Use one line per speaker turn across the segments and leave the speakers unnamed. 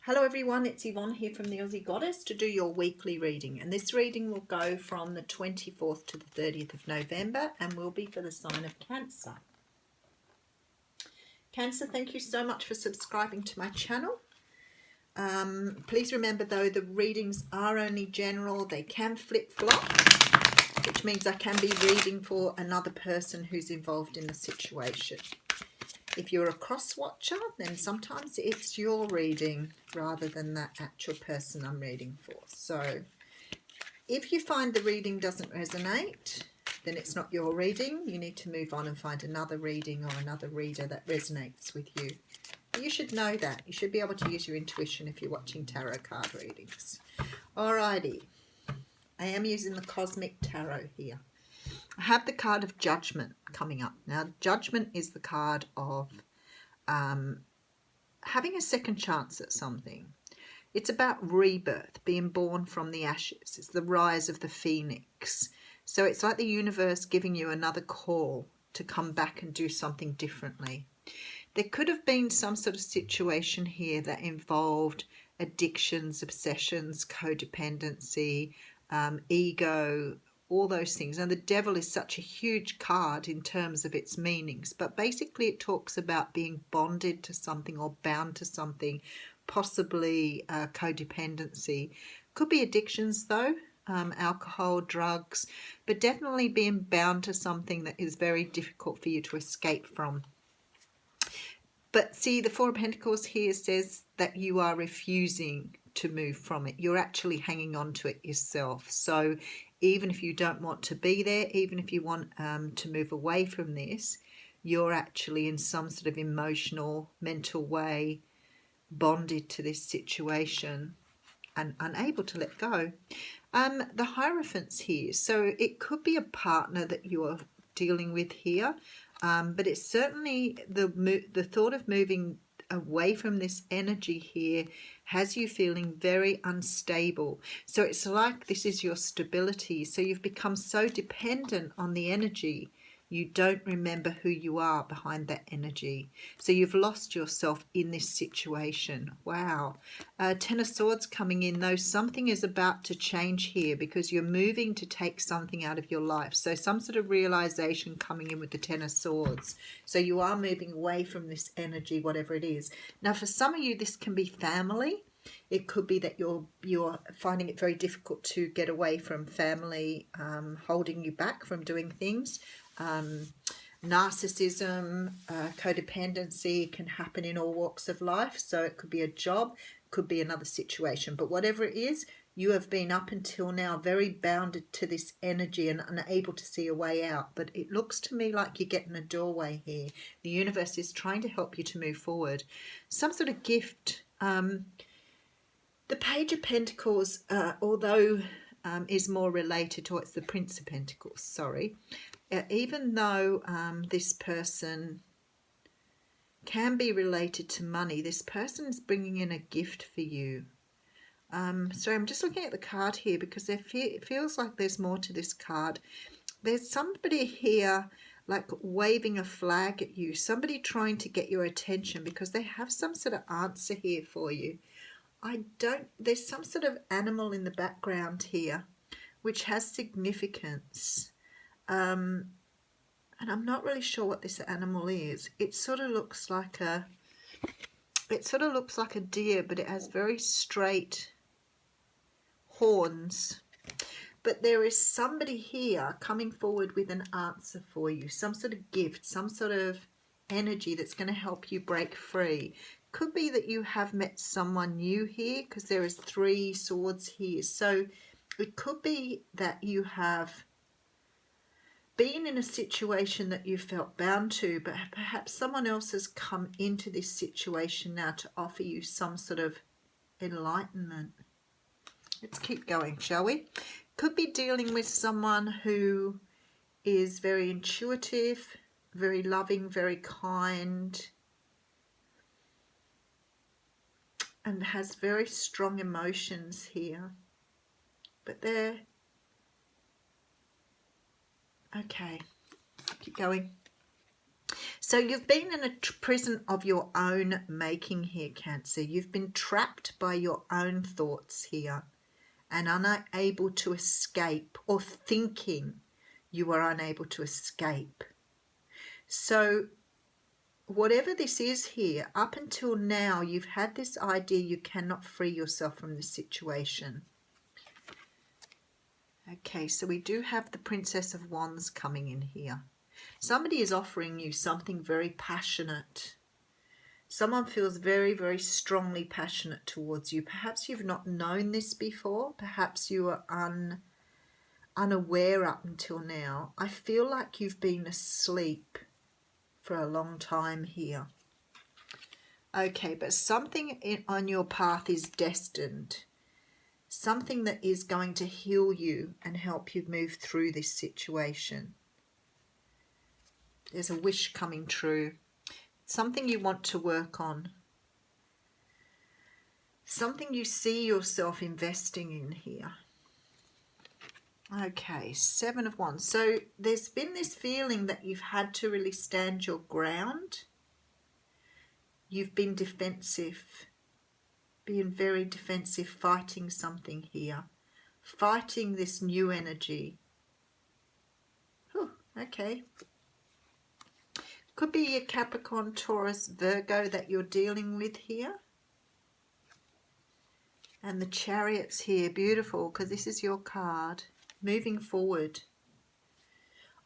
Hello everyone, it's Yvonne here from the Aussie Goddess to do your weekly reading, and this reading will go from the 24th to the 30th of November and will be for the sign of Cancer. Cancer, thank you so much for subscribing to my channel. Please remember though, the readings are only general. They can flip-flop, which means I can be reading for another person who's involved in the situation. If you're a cross-watcher, then sometimes it's your reading rather than that actual person I'm reading for. So if you find the reading doesn't resonate, then it's not your reading. You need to move on and find another reading or another reader that resonates with you. You should know that. You should be able to use your intuition if you're watching tarot card readings. Alrighty. I am using the Cosmic Tarot here. I have the card of Judgment coming up. Now, Judgment is the card of having a second chance at something. It's about rebirth, being born from the ashes. It's the rise of the phoenix. So it's like the universe giving you another call to come back and do something differently. There could have been some sort of situation here that involved addictions, obsessions, codependency, ego, all those things. And the devil is such a huge card in terms of its meanings, but basically it talks about being bonded to something or bound to something, possibly codependency. Could be addictions though, alcohol, drugs, but definitely being bound to something that is very difficult for you to escape from. But see, the Four of Pentacles here says that you are refusing to move from it. You're actually hanging on to it yourself. So even if you don't want to be there, even if you want to move away from this, you're actually in some sort of emotional, mental way bonded to this situation and unable to let go. The Hierophant's here. So it could be a partner that you are dealing with here. But it's certainly the thought of moving away from this energy here has you feeling very unstable. So it's like this is your stability. So you've become so dependent on the energy, you don't remember who you are behind that energy. So you've lost yourself in this situation. Wow. Ten of Swords coming in, though something is about to change here because you're moving to take something out of your life. So some sort of realization coming in with the Ten of Swords. So you are moving away from this energy, whatever it is. Now, for some of you, this can be family. It could be that you're finding it very difficult to get away from family, holding you back from doing things. Narcissism, codependency can happen in all walks of life. So it could be a job, could be another situation, but whatever it is, you have been up until now very bounded to this energy and unable to see a way out. But it looks to me like you're getting a doorway here. The universe is trying to help you to move forward. Some sort of gift. The Page of Pentacles, although is more related to, it's the Prince of Pentacles, sorry. Even though this person can be related to money, this person is bringing in a gift for you. So I'm just looking at the card here because it feels like there's more to this card. There's somebody here like waving a flag at you, somebody trying to get your attention because they have some sort of answer here for you. There's some sort of animal in the background here which has significance. And I'm not really sure what this animal is. It sort of looks like a deer, but it has very straight horns. But there is somebody here coming forward with an answer for you, some sort of gift, some sort of energy that's going to help you break free. Could be that you have met someone new here because there is 3 swords here. So it could be that you have been in a situation that you felt bound to, but perhaps someone else has come into this situation now to offer you some sort of enlightenment. Let's keep going, shall we? Could be dealing with someone who is very intuitive, very loving, very kind, and has very strong emotions here. But they're okay. Keep going. So you've been in a prison of your own making here, Cancer. You've been trapped by your own thoughts here and unable to escape, or thinking you are unable to escape. So whatever this is here, up until now, you've had this idea you cannot free yourself from this situation. Okay, so we do have the Princess of Wands coming in here. Somebody is offering you something very passionate. Someone feels very, very strongly passionate towards you. Perhaps you've not known this before. Perhaps you are unaware up until now. I feel like you've been asleep for a long time here. Okay, but something on your path is destined. Something that is going to heal you and help you move through this situation. There's a wish coming true. Something you want to work on. Something you see yourself investing in here. Okay, Seven of Wands. So there's been this feeling that you've had to really stand your ground. You've been defensive, being very defensive, fighting something here. Fighting this new energy. Oh, okay. Could be a Capricorn, Taurus, Virgo that you're dealing with here. And the Chariot's here, beautiful, because this is your card. Moving forward.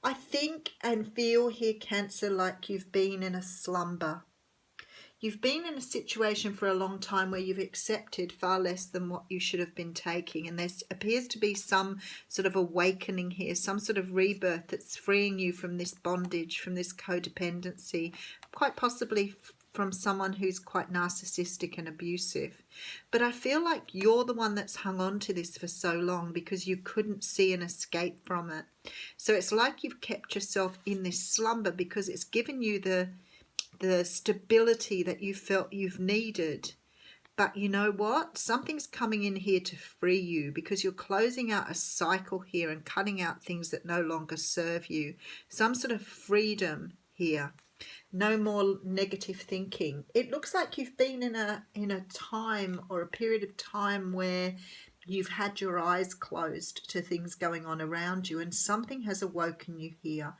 I think and feel here, Cancer, like you've been in a slumber. You've been in a situation for a long time where you've accepted far less than what you should have been taking. And there appears to be some sort of awakening here, some sort of rebirth that's freeing you from this bondage, from this codependency, quite possibly from someone who's quite narcissistic and abusive. But I feel like you're the one that's hung on to this for so long because you couldn't see an escape from it. So it's like you've kept yourself in this slumber because it's given you the stability that you felt you've needed. But you know what? Something's coming in here to free you because you're closing out a cycle here and cutting out things that no longer serve you. Some sort of freedom here. No more negative thinking. It looks like you've been in a time or a period of time where you've had your eyes closed to things going on around you, and something has awoken you here.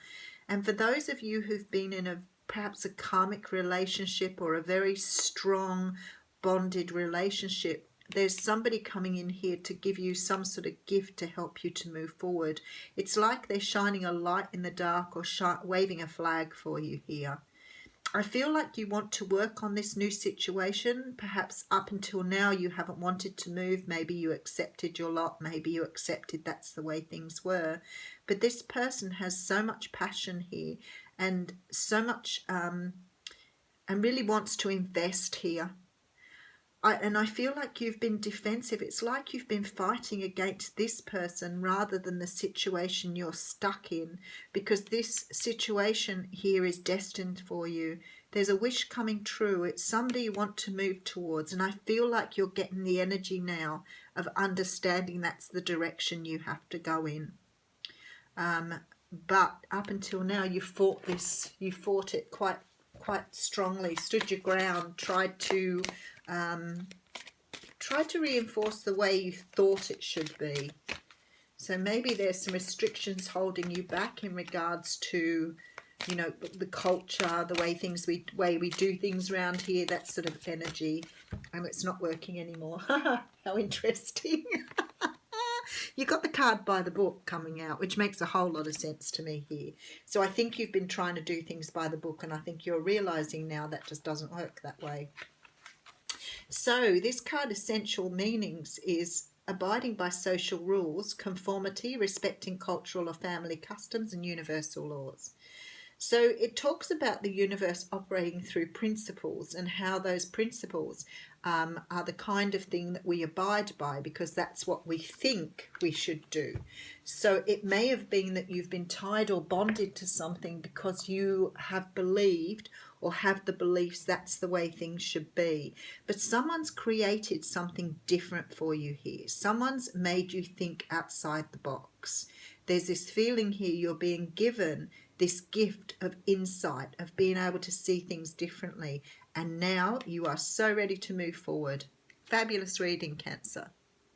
And for those of you who've been in perhaps a karmic relationship or a very strong bonded relationship, there's somebody coming in here to give you some sort of gift to help you to move forward. It's like they're shining a light in the dark or waving a flag for you here. I feel like you want to work on this new situation. Perhaps up until now you haven't wanted to move. Maybe you accepted your lot. Maybe you accepted that's the way things were. But this person has so much passion here and so much and really wants to invest here. I feel like you've been defensive. It's like you've been fighting against this person rather than the situation you're stuck in, because this situation here is destined for you. There's a wish coming true. It's somebody you want to move towards, and I feel like you're getting the energy now of understanding that's the direction you have to go in. But up until now you fought this. You fought it quite strongly, stood your ground, tried to reinforce the way you thought it should be. So maybe there's some restrictions holding you back in regards to, you know, the culture, the way we do things around here, that sort of energy, and it's not working anymore. How interesting. You got the card by the book coming out, which makes a whole lot of sense to me here. So I think you've been trying to do things by the book, and I think you're realizing now that just doesn't work that way. So this card, Essential Meanings, is abiding by social rules, conformity, respecting cultural or family customs and universal laws. So it talks about the universe operating through principles and how those principles are the kind of thing that we abide by because that's what we think we should do. So it may have been that you've been tied or bonded to something because you have believed or have the beliefs that's the way things should be. But someone's created something different for you here. Someone's made you think outside the box. There's this feeling here you're being given this gift of insight, of being able to see things differently. And now you are so ready to move forward. Fabulous reading, Cancer.